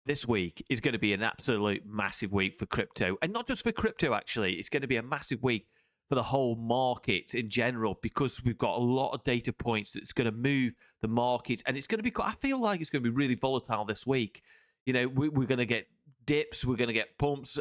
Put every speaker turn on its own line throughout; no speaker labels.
This week is going to be an absolute massive week for crypto. And not just for crypto, actually. It's going to be a massive week for the whole market in general because we've got a lot of data points that's going to move the market. And it's going to be, I feel like it's going to be really volatile this week. We're going to get dips, we're going to get pumps.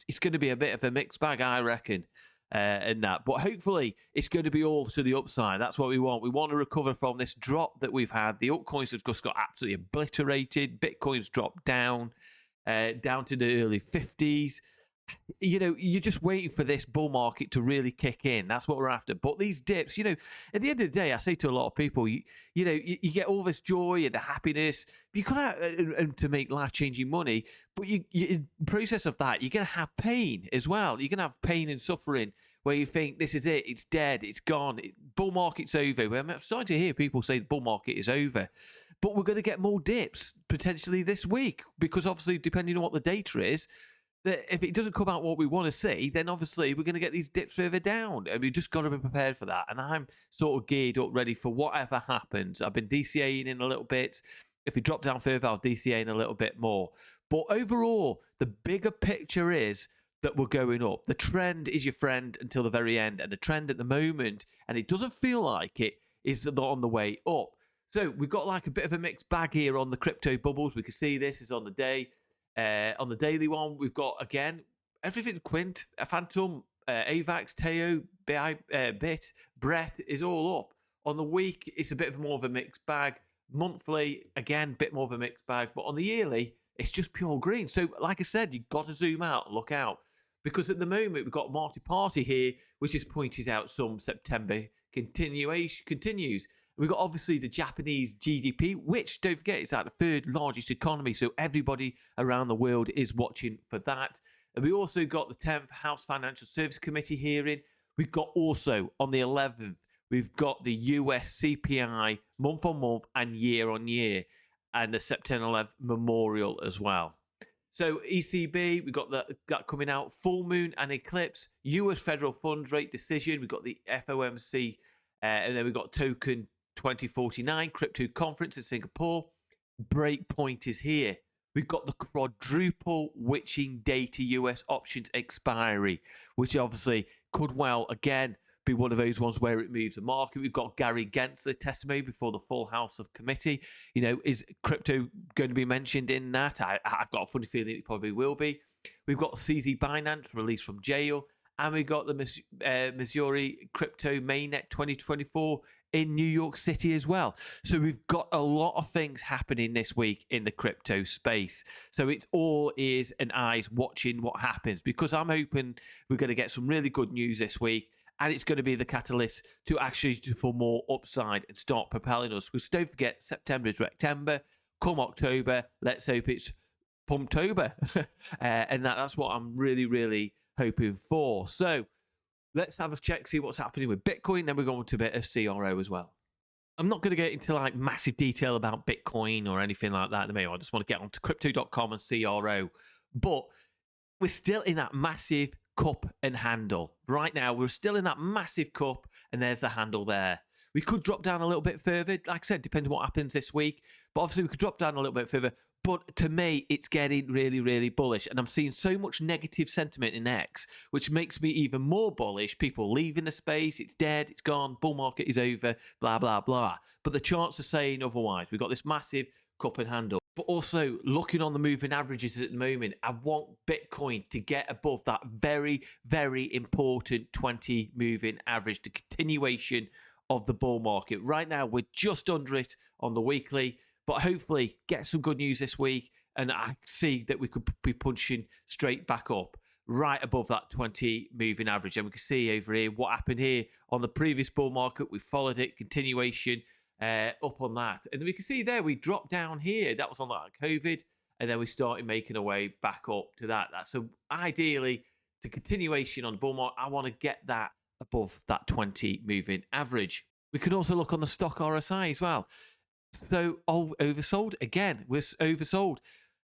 It's going to be a bit of a mixed bag, I reckon. And that, but hopefully it's going to be all to the upside. That's what we want. We want to recover from this drop that we've had. The altcoins have just got absolutely obliterated. Bitcoin's dropped down to the early 50s. You're just waiting for this bull market to really kick in. That's what we're after. But these dips, at the end of the day, I say to a lot of people, you get all this joy and the happiness. You come out and to make life-changing money, but you in the process of that, you're going to have pain as well. You're going to have pain and suffering where you think this is it, it's dead, it's gone, bull market's over. I'm starting to hear people say the bull market is over. But we're going to get more dips potentially this week because obviously, depending on what the data is, that if it doesn't come out what we want to see, then obviously we're going to get these dips further down, and we've just got to be prepared for that. And I'm sort of geared up, ready for whatever happens. I've been DCAing in a little bit. If we drop down further, I'll DCA in a little bit more. But overall, the bigger picture is that we're going up. The trend is your friend until the very end, and the trend at the moment, and it doesn't feel like it, is not on the way up. So we've got like a bit of a mixed bag here on the crypto bubbles. We can see this is on the day. On the daily one, we've got, again, everything Quint, Phantom, AVAX, Teo, Bit, Brett is all up. On the week, it's a bit more of a mixed bag. Monthly, again, bit more of a mixed bag. But on the yearly, it's just pure green. So, like I said, you've got to zoom out and look out. Because at the moment, we've got Marty Party here, which is pointed out some September continues. We've got obviously the Japanese GDP, which, don't forget, is the third largest economy. So everybody around the world is watching for that. And we also got the 10th House Financial Service Committee hearing. We've got also on the 11th, we've got the US CPI month on month and year on year, and the September 11th memorial as well. So ECB, we've got that coming out, full moon and eclipse, US federal funds rate decision. We've got the FOMC, and then we've got token 2049 crypto conference in Singapore. Breakpoint is here. We've got the quadruple witching data US options expiry, which obviously could well again be one of those ones where it moves the market. We've got Gary Gensler testimony before the full House of Committee. Is crypto going to be mentioned in that? I've got a funny feeling it probably will be. We've got CZ Binance released from jail, and we got the Missouri Crypto Mainnet 2024 in New York City as well. So we've got a lot of things happening this week in the crypto space. So it's all ears and eyes watching what happens, because I'm hoping we're going to get some really good news this week, and it's going to be the catalyst to actually for more upside and start propelling us. Because don't forget, September is Rectember. Come October, let's hope it's Pumptober. And that's what I'm really, really hoping for. So let's have a check, see what's happening with Bitcoin. Then we're going to a bit of CRO as well. I'm not going to get into like massive detail about Bitcoin or anything like that at the moment. I just want to get onto crypto.com and CRO. But we're still in that massive cup and handle. Right now, we're still in that massive cup, and there's the handle there. We could drop down a little bit further. Like I said, depending on what happens this week. But obviously, we could drop down a little bit further. But to me, it's getting really, really bullish. And I'm seeing so much negative sentiment in X, which makes me even more bullish. People leaving the space. It's dead. It's gone. Bull market is over. Blah, blah, blah. But the charts are saying otherwise. We've got this massive cup and handle. But also, looking on the moving averages at the moment, I want Bitcoin to get above that very, very important 20 moving average, the continuation of the bull market. Right now, we're just under it on the weekly, but hopefully get some good news this week, and I see that we could be punching straight back up right above that 20 moving average. And we can see over here what happened here on the previous bull market. We followed it, continuation up on that. And we can see there we dropped down here. That was on that COVID, and then we started making our way back up to that. So ideally, the continuation on the bull market, I want to get that above that 20 moving average. We can also look on the stock RSI as well. So oversold again. We're oversold,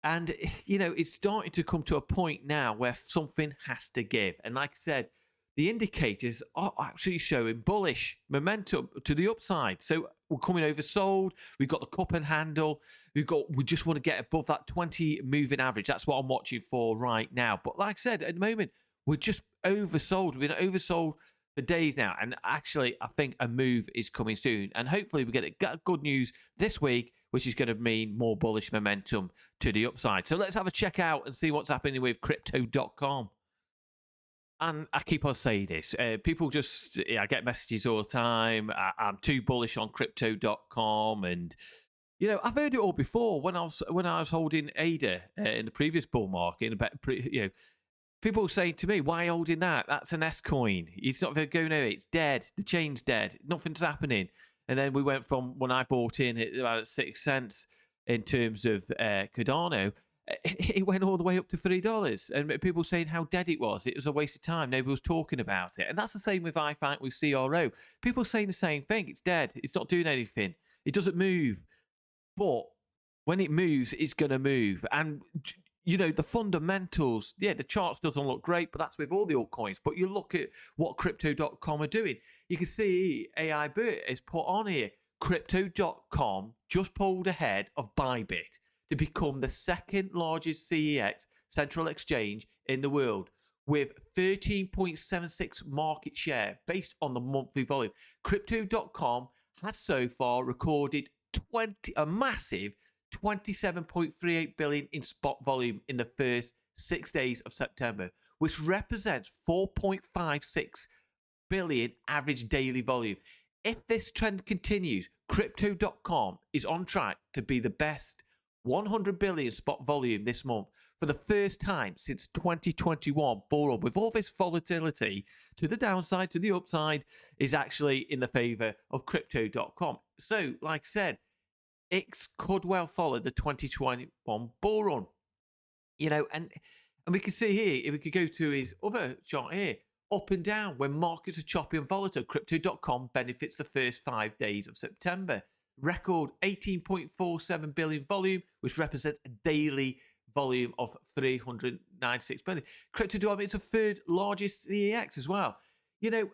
and it's starting to come to a point now where something has to give. And like I said, the indicators are actually showing bullish momentum to the upside. So we're coming oversold. We've got the cup and handle. We just want to get above that 20 moving average. That's what I'm watching for right now. But like I said, at the moment, we're just oversold. We've been oversold for days now. And actually, I think a move is coming soon. And hopefully we get good news this week, which is going to mean more bullish momentum to the upside. So let's have a check out and see what's happening with crypto.com. And I keep on saying this. People just, I get messages all the time. I'm too bullish on crypto.com. And, I've heard it all before when I was holding ADA in the previous bull market. People were saying to me, why holding that? That's an S coin. It's not going anywhere. It's dead. The chain's dead. Nothing's happening. And then we went from when I bought in at about 6 cents in terms of Cardano, it went all the way up to $3. And people saying how dead it was. It was a waste of time. Nobody was talking about it. And that's the same with iFight with CRO. People saying the same thing. It's dead. It's not doing anything. It doesn't move. But when it moves, it's going to move. And the fundamentals, the charts doesn't look great, but that's with all the altcoins. But you look at what crypto.com are doing. You can see AI Bert has put on here, crypto.com just pulled ahead of Bybit to become the second largest CEX central exchange in the world with 13.76 market share based on the monthly volume. Crypto.com has so far recorded a massive 27.38 billion in spot volume in the first 6 days of September, which represents 4.56 billion average daily volume. If this trend continues, crypto.com is on track to be the best 100 billion spot volume this month for the first time since 2021 bull run. With all this volatility to the downside, to the upside, is actually in the favor of crypto.com. So, like I said, it could well follow the 2021 bull run. And we can see here, if we could go to his other chart here, up and down, when markets are choppy and volatile, crypto.com benefits the first 5 days of September. Record 18.47 billion volume, which represents a daily volume of 396 billion. Crypto.com is the third largest CEX as well. And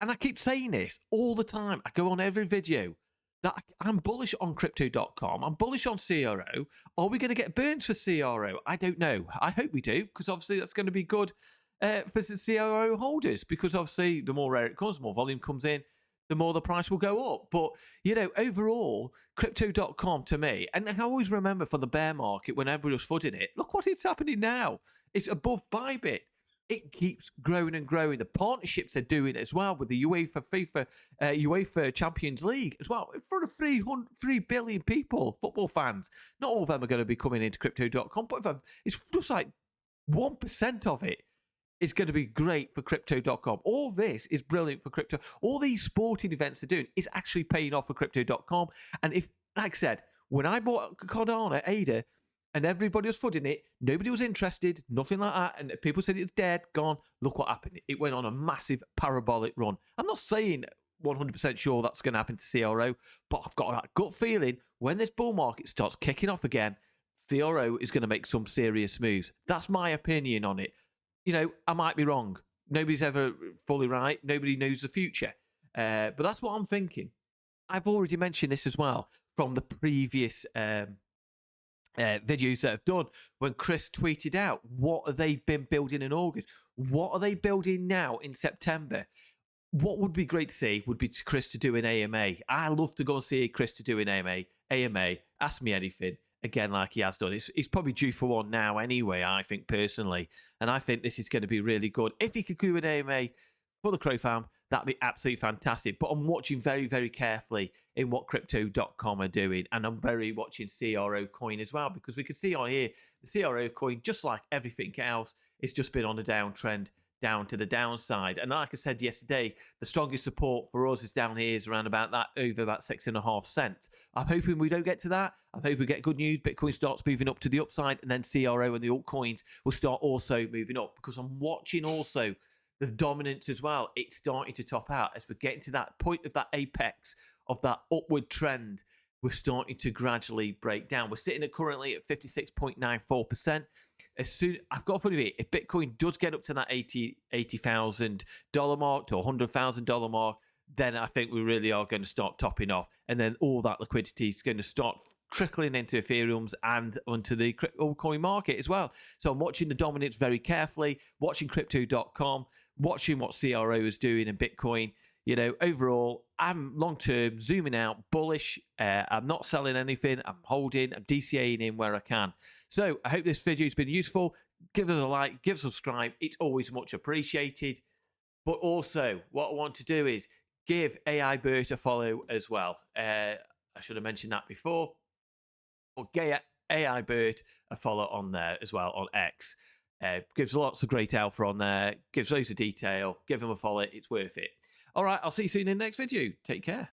I keep saying this all the time. I go on every video that I'm bullish on crypto.com. I'm bullish on CRO. Are we going to get burns for CRO? I don't know. I hope we do, because obviously that's going to be good for the CRO holders, because obviously the more rare it comes, the more volume comes in, the more the price will go up. But, overall, crypto.com to me, and I always remember for the bear market when everybody was footing it, look what it's happening now. It's above Bybit. It keeps growing and growing. The partnerships are doing it as well with the UEFA Champions League as well. In front of 3 billion people, football fans. Not all of them are going to be coming into crypto.com, but it's just like 1% of it is going to be great for crypto.com. All this is brilliant for crypto. All these sporting events they're doing is actually paying off for crypto.com. And if, like I said, when I bought Cardano, ADA, and everybody was footing it, nobody was interested, nothing like that, and people said it's dead, gone. Look what happened. It went on a massive parabolic run. I'm not saying 100% sure that's going to happen to CRO, but I've got that gut feeling when this bull market starts kicking off again, CRO is going to make some serious moves. That's my opinion on it. I might be wrong. Nobody's ever fully right. Nobody knows the future. But that's what I'm thinking. I've already mentioned this as well from the previous videos that I've done when Chris tweeted out what have they been building in August, what are they building now in September. What would be great to see would be Chris to do an AMA. I love to go and see Chris to do an AMA. Ask me anything again, like he has done. He's probably due for one now anyway, I think personally, and I think this is going to be really good. If he could do an AMA for the Crow Farm, that'd be absolutely fantastic. But I'm watching very, very carefully in what crypto.com are doing. And I'm very watching CRO coin as well, because we can see on here, the CRO coin, just like everything else, it's just been on a downtrend down to the downside. And like I said yesterday, the strongest support for us is down here, is around about that, over about 6.5 cents. I'm hoping we don't get to that. I'm hoping we get good news. Bitcoin starts moving up to the upside, and then CRO and the altcoins will start also moving up, because I'm watching also the dominance as well. It's starting to top out as we're getting to that point of that apex of that upward trend. we're starting to gradually break down. We're sitting at currently at 56.94%. As soon, I've got a funny bit, if Bitcoin does get up to that $80,000 mark to $100,000 mark, then I think we really are going to start topping off, and then all that liquidity is going to start trickling into Ethereum's and onto the crypto coin market as well. So I'm watching the dominance very carefully, watching crypto.com, watching what CRO is doing in Bitcoin. You know, overall, I'm long term, zooming out, bullish. I'm not selling anything. I'm holding. I'm DCAing in where I can. So I hope this video has been useful. Give us a like, give us a subscribe. It's always much appreciated. But also, what I want to do is give AI Bert a follow as well. I should have mentioned that before. Or get AI Bert a follow on there as well on X. Gives lots of great alpha on there. Gives loads of detail. Give him a follow. It's worth it. All right, I'll see you soon in the next video. Take care.